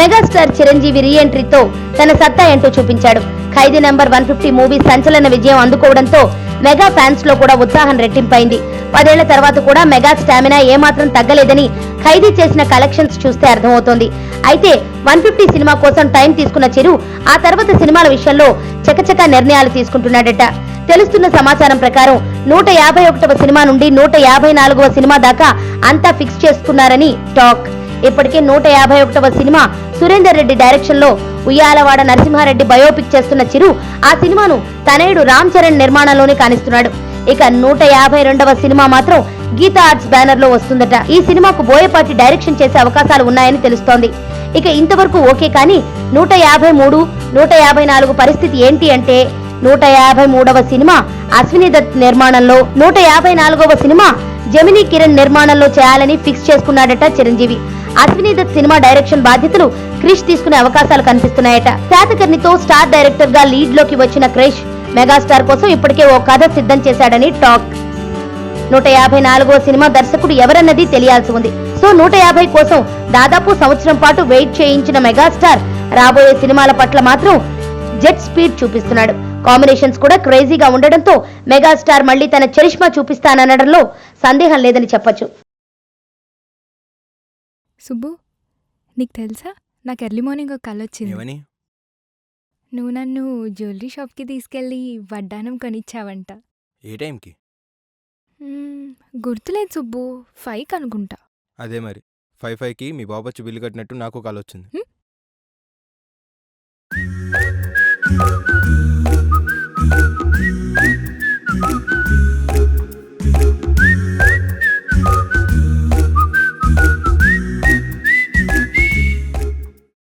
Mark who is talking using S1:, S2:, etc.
S1: Megastar Chiranjeevi రీఎంట్రీతో తన సత్తా ఏంటో చూపించాడు. ఖైదీ నంబర్ 150 మూవీ సంచలన విజయం అందుకోవడంతో మెగా ఫ్యాన్స్ లో కూడా ఉత్సాహం రెట్టింపైంది. 10 ఏళ్ల తర్వాత కూడా మెగా స్టామినా ఏమాత్రం తగ్గలేదని ఖైదీ చేసిన కలెక్షన్స్ చూస్తే అర్థమవుతోంది. అయితే 150 సినిమా కోసం టైం తీసుకున్న చిరు ఆ తర్వాత సినిమాల విషయంలో చకచకా నిర్ణయాలు తీసుకుంటున్నాడట. తెలుస్తున్న సమాచారం ప్రకారం 151వ సినిమా నుండి 154వ సినిమా దాకా అంతా ఫిక్స్ చేసుకున్నారని టాక్. ఇప్పటికే 151వ సినిమా సురేందర్ రెడ్డి డైరెక్షన్ లో ఉయ్యాలవాడ నరసింహారెడ్డి బయోపిక్ చేస్తున్న చిరు ఆ సినిమాను తనయుడు రామ్ చరణ్ నిర్మాణంలోనే కానిస్తున్నాడు. ఇక 152వ సినిమా మాత్రం గీతా ఆర్ట్స్ బ్యానర్ లో వస్తుందట. ఈ సినిమాకు బోయపాటి డైరెక్షన్ చేసే అవకాశాలు ఉన్నాయని తెలుస్తోంది. ఇక ఇంతవరకు ఓకే, కానీ 153, 154 పరిస్థితి ఏంటి అంటే 153వ సినిమా అశ్విని దత్ నిర్మాణంలో, 154వ సినిమా జమినీ కిరణ్ నిర్మాణంలో చేయాలని ఫిక్స్ చేసుకున్నాడట చిరంజీవి. అశ్విని దత్ సినిమా డైరెక్షన్ బాధ్యతలు క్రిష్ తీసుకునే అవకాశాలు కనిపిస్తున్నాయట. శాతకర్ణితో స్టార్ డైరెక్టర్ గా లీడ్ లోకి వచ్చిన క్రిష్ మెగాస్టార్ కోసం ఇప్పటికే ఓ కథ సిద్ధం చేశాడని టాక్. 154వ సినిమా దర్శకుడు ఎవరన్నది తెలియాల్సి ఉంది. సో 150 కోసం దాదాపు సంవత్సరం పాటు వెయిట్ చేయించిన మెగాస్టార్ రాబోయే సినిమాల పట్ల మాత్రం జెట్ స్పీడ్ చూపిస్తున్నాడు. కాంబినేషన్స్ కూడా క్రేజీగా ఉండడంతో మెగాస్టార్ మళ్లీ తన చరిష్మా చూపిస్తాననడంలో సందేహం లేదని చెప్పొచ్చు.
S2: సుబ్బు, నీకు తెలుసా, నాకు ఎర్లీ మార్నింగ్ ఒక కల వచ్చింది. నువ్వు నన్ను జ్యువెలరీ షాప్కి తీసుకెళ్ళి వడ్డానం కొనిచ్చావంట.
S3: ఏ టైంకి?
S2: గుర్తులేదు సుబ్బు, 5 అనుకుంటా.
S3: అదే మరి 5కి మీ బాబు వచ్చి బిల్లు కట్టినట్టు నాకు కాల్ వచ్చింది.